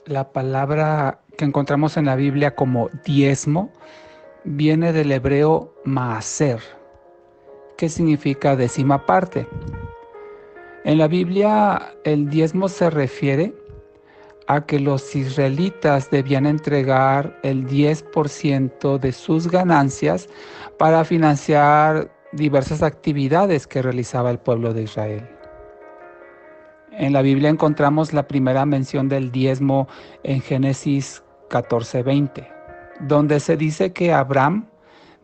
La palabra que encontramos en la Biblia como diezmo viene del hebreo maaser, que significa décima parte. En la Biblia el diezmo se refiere a que los israelitas debían entregar el 10% de sus ganancias para financiar diversas actividades que realizaba el pueblo de Israel. En la Biblia encontramos la primera mención del diezmo en Génesis 14:20, donde se dice que Abraham,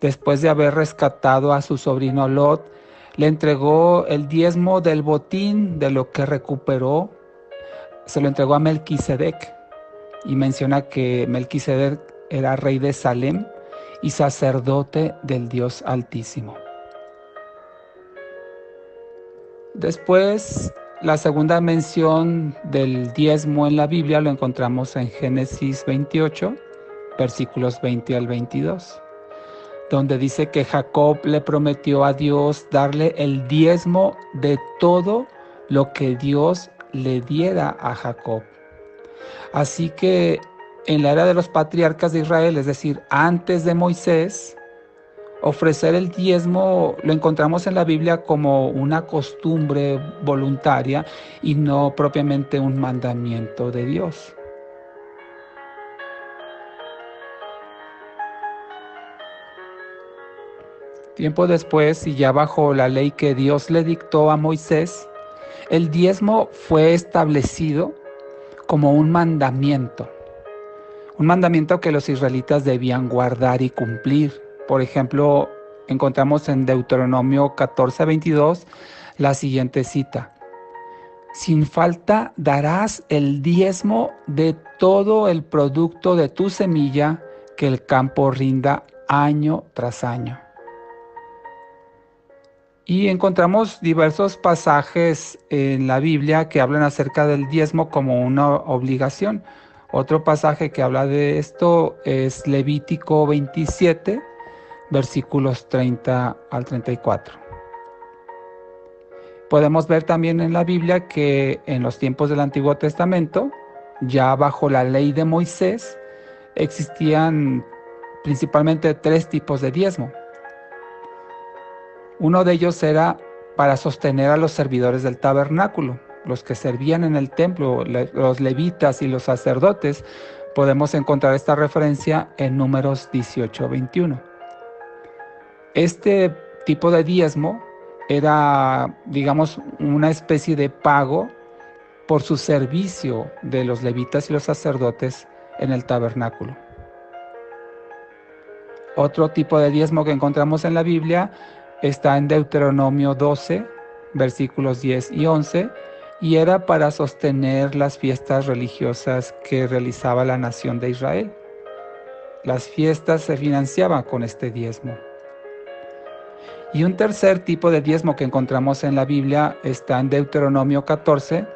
después de haber rescatado a su sobrino Lot, le entregó el diezmo del botín de lo que recuperó, se lo entregó a Melquisedec, y menciona que Melquisedec era rey de Salem y sacerdote del Dios Altísimo. Después, la segunda mención del diezmo en la Biblia lo encontramos en Génesis 28, versículos 20 al 22, donde dice que Jacob le prometió a Dios darle el diezmo de todo lo que Dios le diera a Jacob. Así que en la era de los patriarcas de Israel, es decir, antes de Moisés, ofrecer el diezmo lo encontramos en la Biblia como una costumbre voluntaria y no propiamente un mandamiento de Dios. Tiempo después, y ya bajo la ley que Dios le dictó a Moisés, el diezmo fue establecido como un mandamiento que los israelitas debían guardar y cumplir. Por ejemplo, encontramos en Deuteronomio 14:22 la siguiente cita: sin falta darás el diezmo de todo el producto de tu semilla que el campo rinda año tras año. Y encontramos diversos pasajes en la Biblia que hablan acerca del diezmo como una obligación. Otro pasaje que habla de esto es Levítico 27, versículos 30 al 34. Podemos ver también en la Biblia que en los tiempos del Antiguo Testamento, ya bajo la ley de Moisés, existían principalmente 3 tipos de diezmo. Uno de ellos era para sostener a los servidores del tabernáculo, los que servían en el templo, los levitas y los sacerdotes. Podemos encontrar esta referencia en Números 18:21. Este tipo de diezmo era, digamos, una especie de pago por su servicio de los levitas y los sacerdotes en el tabernáculo. Otro tipo de diezmo que encontramos en la Biblia está en Deuteronomio 12, versículos 10 y 11, y era para sostener las fiestas religiosas que realizaba la nación de Israel. Las fiestas se financiaban con este diezmo. Y un tercer tipo de diezmo que encontramos en la Biblia está en Deuteronomio 14,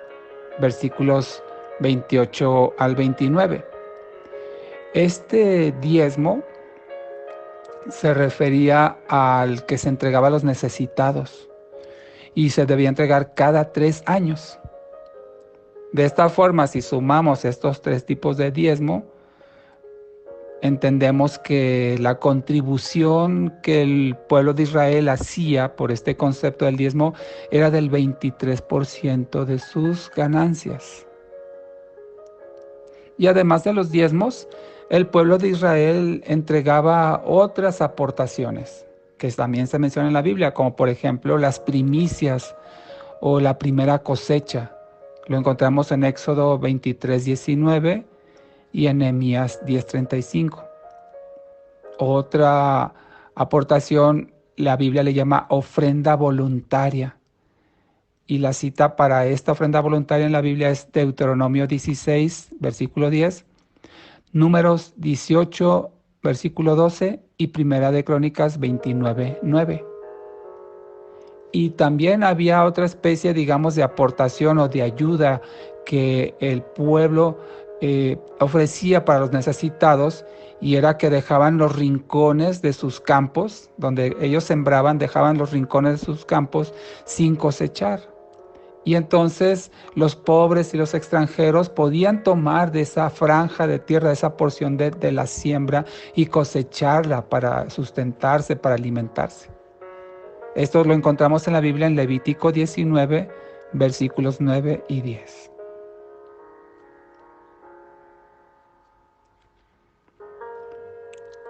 versículos 28 al 29. Este diezmo se refería al que se entregaba a los necesitados y se debía entregar cada 3 años. De esta forma, si sumamos estos 3 tipos de diezmo, entendemos que la contribución que el pueblo de Israel hacía por este concepto del diezmo era del 23% de sus ganancias. Y además de los diezmos, el pueblo de Israel entregaba otras aportaciones que también se mencionan en la Biblia, como por ejemplo las primicias o la primera cosecha. Lo encontramos en Éxodo 23:19 y en Nehemías 10:35. Otra aportación, la Biblia le llama ofrenda voluntaria. Y la cita para esta ofrenda voluntaria en la Biblia es Deuteronomio 16, versículo 10, Números 18, versículo 12 y Primera de Crónicas 29:9. Y también había otra especie, digamos, de aportación o de ayuda que el pueblo ofrecía para los necesitados, y era que dejaban los rincones de sus campos, donde ellos sembraban, dejaban los rincones de sus campos sin cosechar. Y entonces los pobres y los extranjeros podían tomar de esa franja de tierra, de esa porción de la siembra y cosecharla para sustentarse, para alimentarse. Esto lo encontramos en la Biblia en Levítico 19, versículos 9 y 10.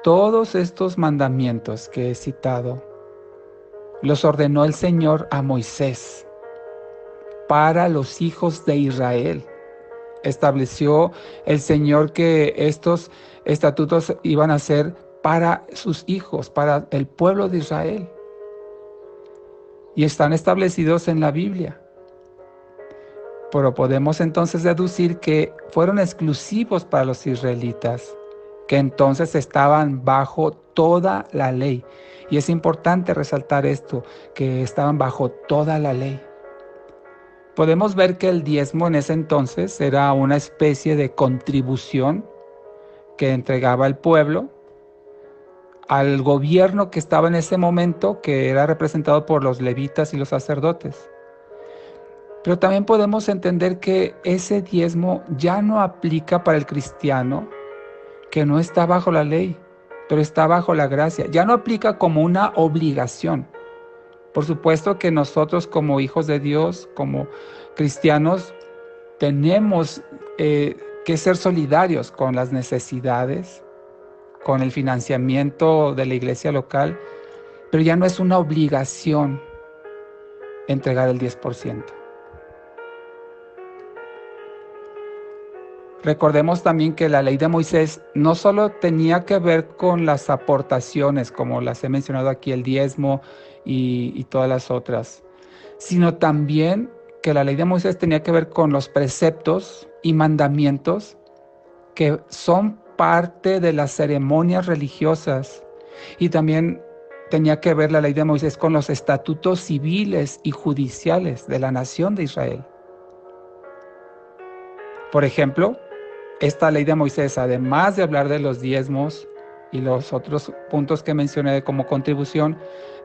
Todos estos mandamientos que he citado los ordenó el Señor a Moisés para los hijos de Israel. Estableció el Señor que estos estatutos iban a ser para sus hijos, para el pueblo de Israel. Y están establecidos en la Biblia. Pero podemos entonces deducir que fueron exclusivos para los israelitas, que entonces estaban bajo toda la ley. Y es importante resaltar esto, que estaban bajo toda la ley. Podemos ver que el diezmo en ese entonces era una especie de contribución que entregaba el pueblo al gobierno que estaba en ese momento, que era representado por los levitas y los sacerdotes. Pero también podemos entender que ese diezmo ya no aplica para el cristiano que no está bajo la ley, pero está bajo la gracia. Ya no aplica como una obligación. Por supuesto que nosotros como hijos de Dios, como cristianos, tenemos que ser solidarios con las necesidades, con el financiamiento de la iglesia local, pero ya no es una obligación entregar el 10%. Recordemos también que la ley de Moisés no solo tenía que ver con las aportaciones, como las he mencionado aquí, el diezmo y todas las otras, sino también que la ley de Moisés tenía que ver con los preceptos y mandamientos que son parte de las ceremonias religiosas, y también tenía que ver la ley de Moisés con los estatutos civiles y judiciales de la nación de Israel. Por ejemplo, esta ley de Moisés, además de hablar de los diezmos y los otros puntos que mencioné como contribución,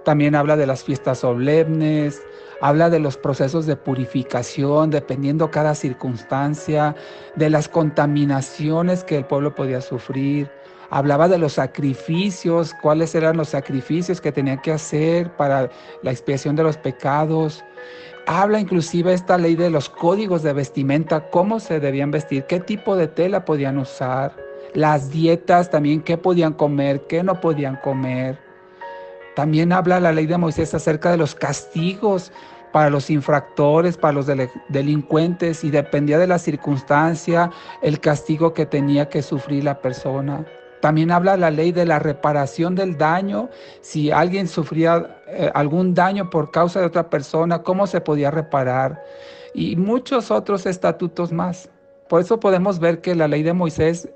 también habla de las fiestas solemnes, habla de los procesos de purificación, dependiendo cada circunstancia, de las contaminaciones que el pueblo podía sufrir. Hablaba de los sacrificios, cuáles eran los sacrificios que tenían que hacer para la expiación de los pecados. Habla inclusive esta ley de los códigos de vestimenta, cómo se debían vestir, qué tipo de tela podían usar, las dietas también, qué podían comer, qué no podían comer. También habla la ley de Moisés acerca de los castigos para los infractores, para los delincuentes, y dependía de la circunstancia el castigo que tenía que sufrir la persona. También habla la ley de la reparación del daño. Si alguien sufría algún daño por causa de otra persona, cómo se podía reparar. Y muchos otros estatutos más. Por eso podemos ver que la ley de Moisés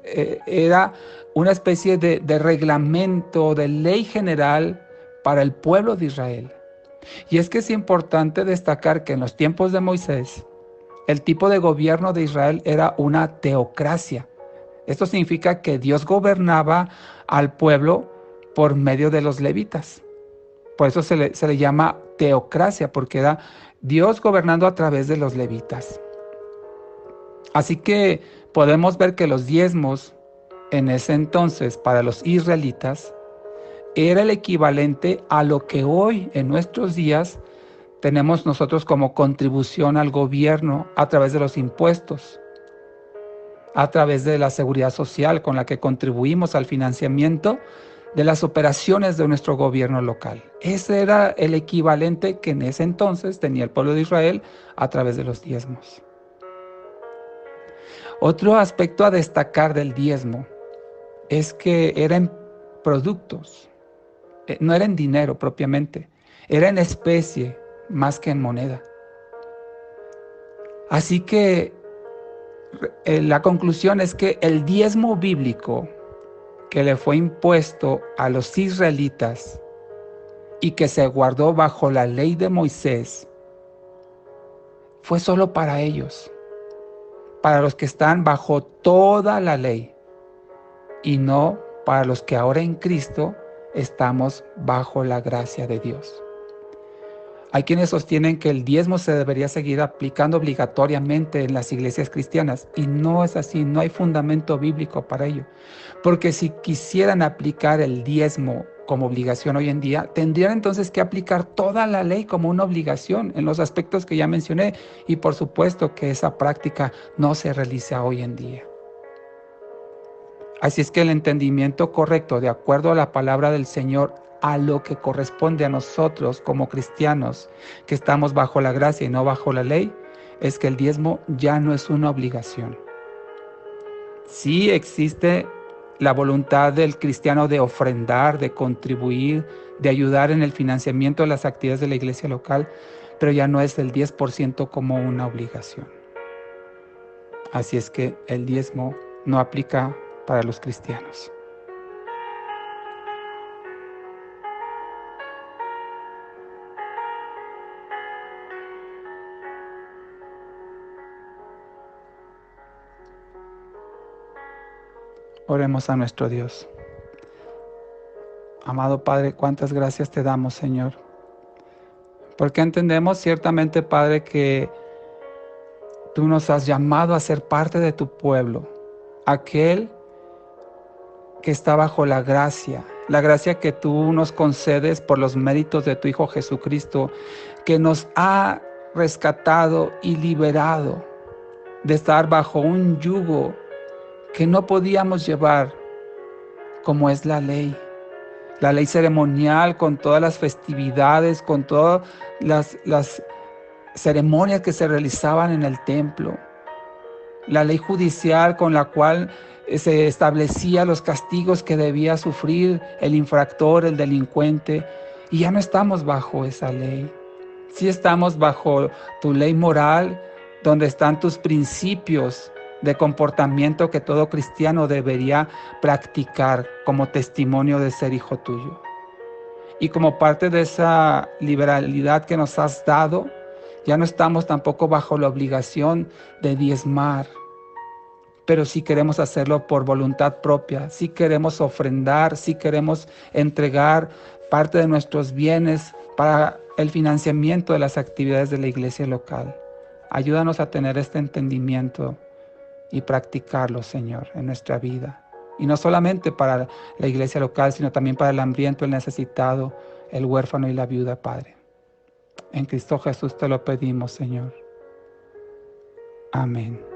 era una especie de reglamento, de ley general para el pueblo de Israel. Y es que es importante destacar que en los tiempos de Moisés, el tipo de gobierno de Israel era una teocracia. Esto significa que Dios gobernaba al pueblo por medio de los levitas. Por eso se le llama teocracia, porque era Dios gobernando a través de los levitas. Así que podemos ver que los diezmos en ese entonces para los israelitas era el equivalente a lo que hoy en nuestros días tenemos nosotros como contribución al gobierno a través de los impuestos, a través de la seguridad social con la que contribuimos al financiamiento de las operaciones de nuestro gobierno local. Ese era el equivalente que en ese entonces tenía el pueblo de Israel a través de los diezmos. Otro aspecto a destacar del diezmo es que era en productos, no era en dinero propiamente, era en especie más que en moneda. Así que la conclusión es que el diezmo bíblico que le fue impuesto a los israelitas y que se guardó bajo la ley de Moisés fue solo para ellos, para los que están bajo toda la ley, y no para los que ahora en Cristo estamos bajo la gracia de Dios. Hay quienes sostienen que el diezmo se debería seguir aplicando obligatoriamente en las iglesias cristianas y no es así, no hay fundamento bíblico para ello. Porque si quisieran aplicar el diezmo como obligación hoy en día, tendrían entonces que aplicar toda la ley como una obligación en los aspectos que ya mencioné y por supuesto que esa práctica no se realiza hoy en día. Así es que el entendimiento correcto, de acuerdo a la palabra del Señor, a lo que corresponde a nosotros como cristianos, que estamos bajo la gracia y no bajo la ley, es que el diezmo ya no es una obligación. Sí existe la voluntad del cristiano de ofrendar, de contribuir, de ayudar en el financiamiento de las actividades de la iglesia local, pero ya no es el 10% como una obligación. Así es que el diezmo no aplica para los cristianos. Oremos a nuestro Dios. Amado Padre, cuántas gracias te damos, Señor. Porque entendemos ciertamente, Padre, que tú nos has llamado a ser parte de tu pueblo, aquel que está bajo la gracia que tú nos concedes por los méritos de tu Hijo Jesucristo, que nos ha rescatado y liberado de estar bajo un yugo que no podíamos llevar, como es la ley ceremonial, con todas las festividades, con todas las ceremonias que se realizaban en el templo, la ley judicial con la cual se establecía los castigos que debía sufrir el infractor, el delincuente, y ya no estamos bajo esa ley. Sí estamos bajo tu ley moral, donde están tus principios de comportamiento que todo cristiano debería practicar como testimonio de ser hijo tuyo. Y como parte de esa liberalidad que nos has dado, ya no estamos tampoco bajo la obligación de diezmar, pero sí queremos hacerlo por voluntad propia, sí queremos ofrendar, sí queremos entregar parte de nuestros bienes para el financiamiento de las actividades de la iglesia local. Ayúdanos a tener este entendimiento y practicarlo, Señor, en nuestra vida. Y no solamente para la iglesia local, sino también para el hambriento, el necesitado, el huérfano y la viuda, Padre. En Cristo Jesús te lo pedimos, Señor. Amén.